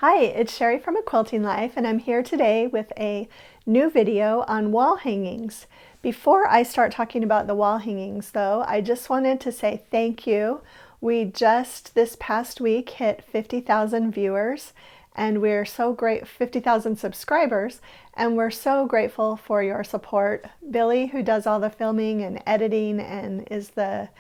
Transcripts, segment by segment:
Hi, it's Sherri from A Quilting Life, and I'm here today with a new video on wall hangings. Before I start talking about the wall hangings though, I just wanted to say thank you. We just this past week hit 50,000 viewers, and we're so great, 50,000 subscribers, and we're so grateful for your support. Billy, who does all the filming and editing and is the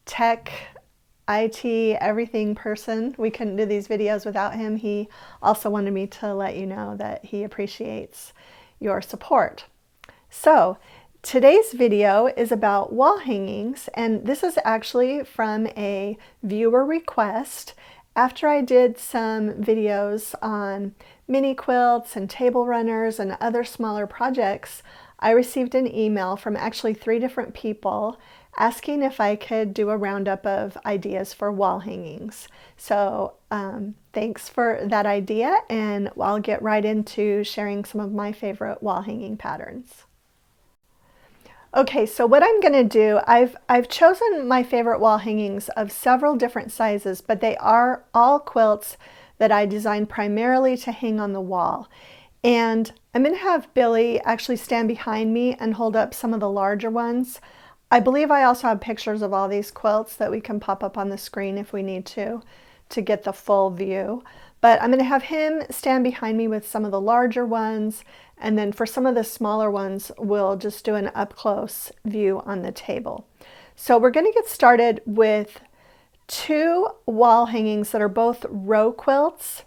tech IT everything person. We couldn't do these videos without him. He also wanted me to let you know that he appreciates your support. So today's video is about wall hangings, and this is actually from a viewer request. After I did some videos on mini quilts and table runners and other smaller projects, I received an email from actually 3 different people asking if I could do a roundup of ideas for wall hangings. So thanks for that idea, and I'll get right into sharing some of my favorite wall hanging patterns. Okay, so what I'm going to do, I've chosen my favorite wall hangings of several different sizes, but they are all quilts that I designed primarily to hang on the wall. And I'm going to have Billy actually stand behind me and hold up some of the larger ones. I believe I also have pictures of all these quilts that we can pop up on the screen if we need to get the full view. But I'm going to have him stand behind me with some of the larger ones, and then for some of the smaller ones, we'll just do an up-close view on the table. So we're going to get started with 2 wall hangings that are both row quilts.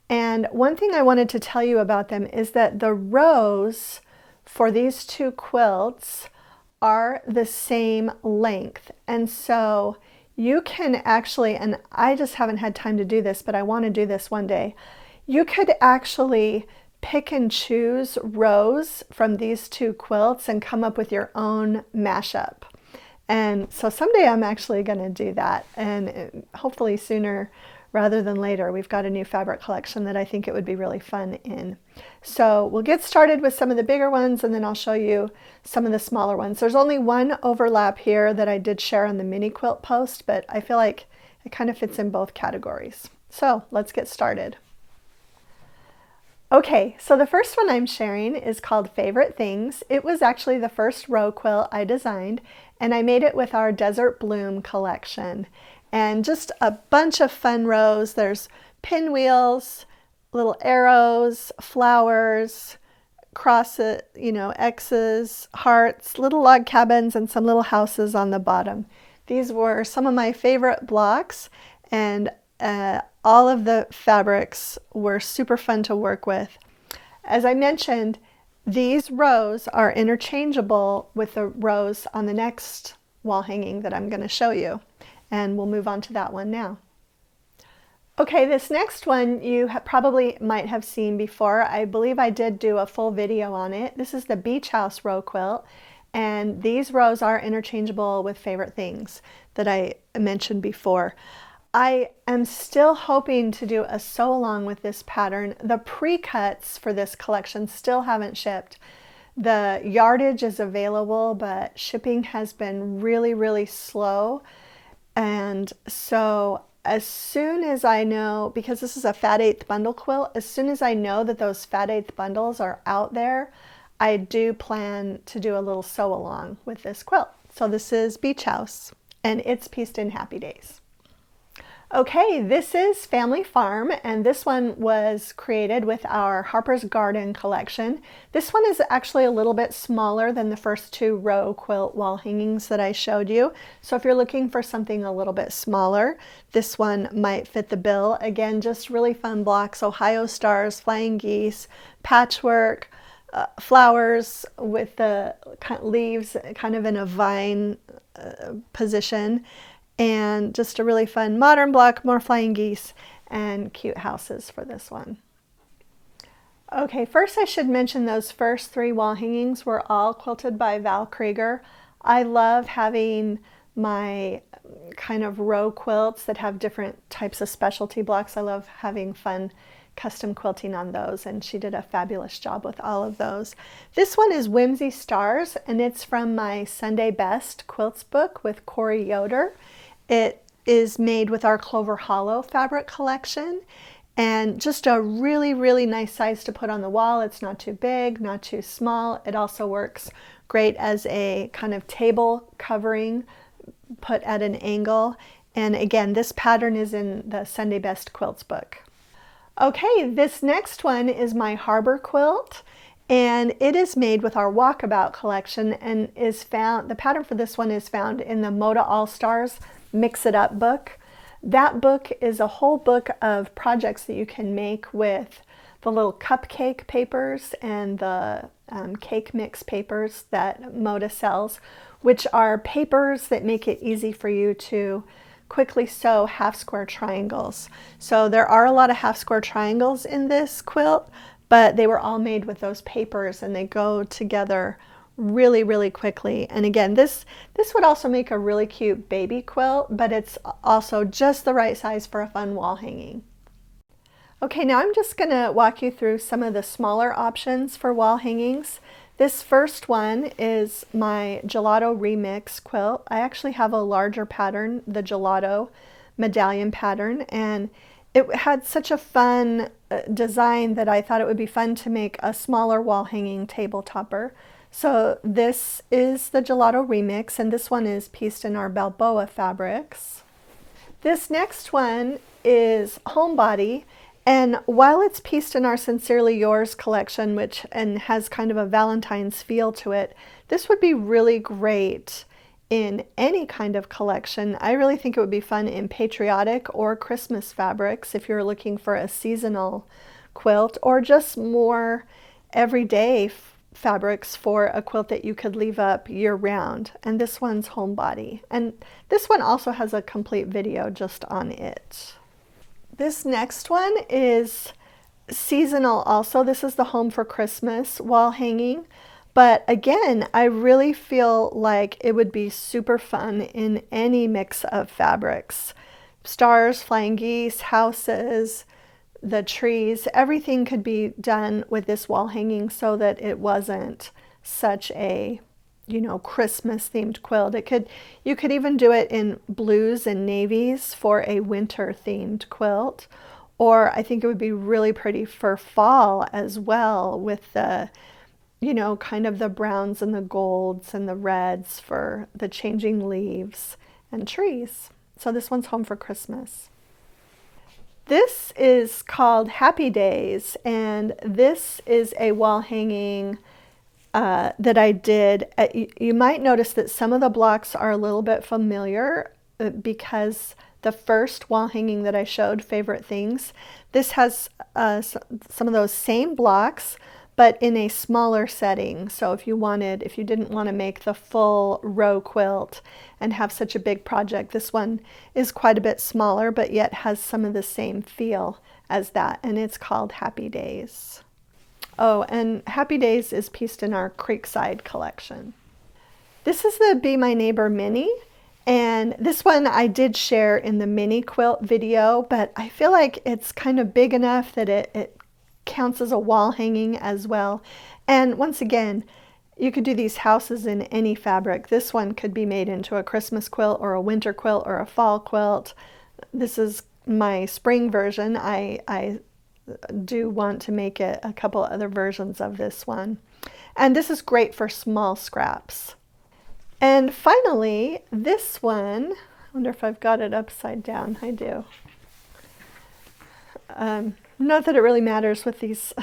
And one thing I wanted to tell you about them is that the rows for these 2 quilts are the same length, and so you can actually, and I just haven't had time to do this, but I want to do this one day, you could actually pick and choose rows from these 2 quilts and come up with your own mashup. And so someday I'm actually going to do that, and hopefully sooner rather than later. We've got a new fabric collection that I think it would be really fun in. So we'll get started with some of the bigger ones, and then I'll show you some of the smaller ones. There's only one overlap here that I did share on the mini quilt post, but I feel like it kind of fits in both categories. So let's get started. Okay, so the first one I'm sharing is called Favorite Things. It was actually the first row quilt I designed, and I made it with our Desert Bloom collection. And just a bunch of fun rows. There's pinwheels, little arrows, flowers, crosses, X's, hearts, little log cabins, and some little houses on the bottom. These were some of my favorite blocks, and all of the fabrics were super fun to work with. As I mentioned, these rows are interchangeable with the rows on the next wall hanging that I'm going to show you. And we'll move on to that one now. Okay, this next one you probably might have seen before. I believe I did do a full video on it. This is the Beach House row quilt, and these rows are interchangeable with Favorite Things that I mentioned before. I am still hoping to do a sew along with this pattern. The pre-cuts for this collection still haven't shipped. The yardage is available, but shipping has been really slow. And so as soon as I know, because this is a fat 1/8 bundle quilt, as soon as I know that those fat 1/8 bundles are out there, I do plan to do a little sew along with this quilt. So this is Beach House, and it's pieced in Happy Days. Okay, this is Family Farm, and this one was created with our Harper's Garden collection. This one is actually a little bit smaller than the first 2 row quilt wall hangings that I showed you. So if you're looking for something a little bit smaller, this one might fit the bill. Again, just really fun blocks: Ohio stars, flying geese, patchwork, flowers with the leaves kind of in a vine position, and just a really fun modern block, more flying geese, and cute houses for this one. Okay, first I should mention those first 3 wall hangings were all quilted by Val Krieger. I love having my kind of row quilts that have different types of specialty blocks. I love having fun custom quilting on those, and she did a fabulous job with all of those. This one is Whimsy Stars, and it's from my Sunday Best Quilts book with Corey Yoder. It is made with our Clover Hollow fabric collection, and just a really, really nice size to put on the wall. It's not too big, not too small. It also works great as a kind of table covering put at an angle. And again, this pattern is in the Sunday Best Quilts book. Okay, this next one is my Harbor quilt, and it is made with our Walkabout collection and is found, the pattern for this one is found in the Moda All Stars Mix It Up book. That book is a whole book of projects that you can make with the little cupcake papers and the cake mix papers that Moda sells, which are papers that make it easy for you to quickly sew half square triangles. So there are a lot of half square triangles in this quilt, but they were all made with those papers and they go together really, really quickly. And again, this would also make a really cute baby quilt, but it's also just the right size for a fun wall hanging. Okay, now I'm just going to walk you through some of the smaller options for wall hangings. This first one is my Gelato Remix quilt. I actually have a larger pattern, the Gelato medallion pattern, and it had such a fun design that I thought it would be fun to make a smaller wall hanging table topper. So this is the Gelato Remix, and this one is pieced in our Balboa fabrics. This next one is Homebody. And while it's pieced in our Sincerely Yours collection, which has kind of a Valentine's feel to it, this would be really great in any kind of collection. I really think it would be fun in patriotic or Christmas fabrics if you're looking for a seasonal quilt, or just more everyday fabrics for a quilt that you could leave up year-round. And this one's Homebody. And this one also has a complete video just on it. This next one is seasonal also. This is the Home for Christmas wall hanging. But again, I really feel like it would be super fun in any mix of fabrics. Stars, flying geese, houses, the trees, everything could be done with this wall hanging so that it wasn't such a, you know, Christmas themed quilt. You could even do it in blues and navies for a winter themed quilt, or I think it would be really pretty for fall as well with the, you know, kind of the browns and the golds and the reds for the changing leaves and trees. So this one's Home for Christmas. This is called Happy Days, and this is a wall hanging that I did. You might notice that some of the blocks are a little bit familiar because the first wall hanging that I showed, Favorite Things, this has some of those same blocks, but in a smaller setting. So if you didn't want to make the full row quilt and have such a big project, this one is quite a bit smaller, but yet has some of the same feel as that, and it's called Happy Days. Oh, and Happy Days is pieced in our Creekside collection. This is the Be My Neighbor Mini, and this one I did share in the mini quilt video, but I feel like it's kind of big enough that it counts as a wall hanging as well. And once again, you could do these houses in any fabric. This one could be made into a Christmas quilt or a winter quilt or a fall quilt. This is my spring version. I do want to make it a couple other versions of this one. And this is great for small scraps. And finally, this one, I wonder if I've got it upside down. I do. Not that it really matters with these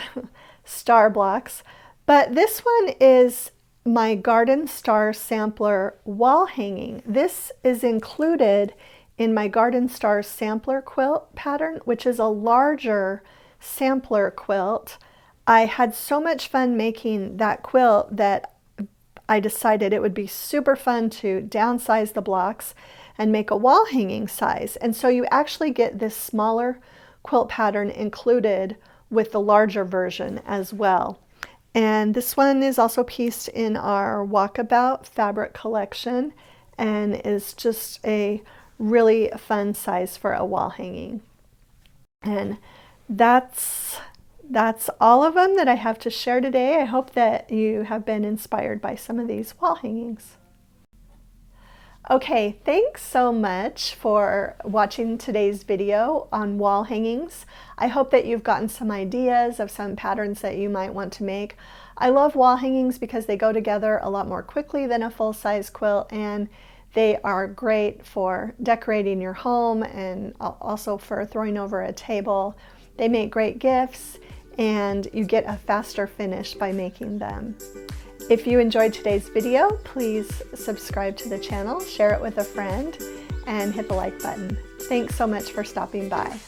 star blocks, but this one is my Garden Star Sampler wall hanging. This is included in my Garden Stars Sampler quilt pattern, which is a larger sampler quilt. I had so much fun making that quilt that I decided it would be super fun to downsize the blocks and make a wall hanging size. And so you actually get this smaller quilt pattern included with the larger version as well. And this one is also pieced in our Walkabout fabric collection and is just a really fun size for a wall hanging. And that's all of them that I have to share today. I hope that you have been inspired by some of these wall hangings. Okay, thanks so much for watching today's video on wall hangings. I hope that you've gotten some ideas of some patterns that you might want to make. I love wall hangings because they go together a lot more quickly than a full-size quilt, and they are great for decorating your home and also for throwing over a table. They make great gifts, and you get a faster finish by making them. If you enjoyed today's video, please subscribe to the channel, share it with a friend, and hit the like button. Thanks so much for stopping by.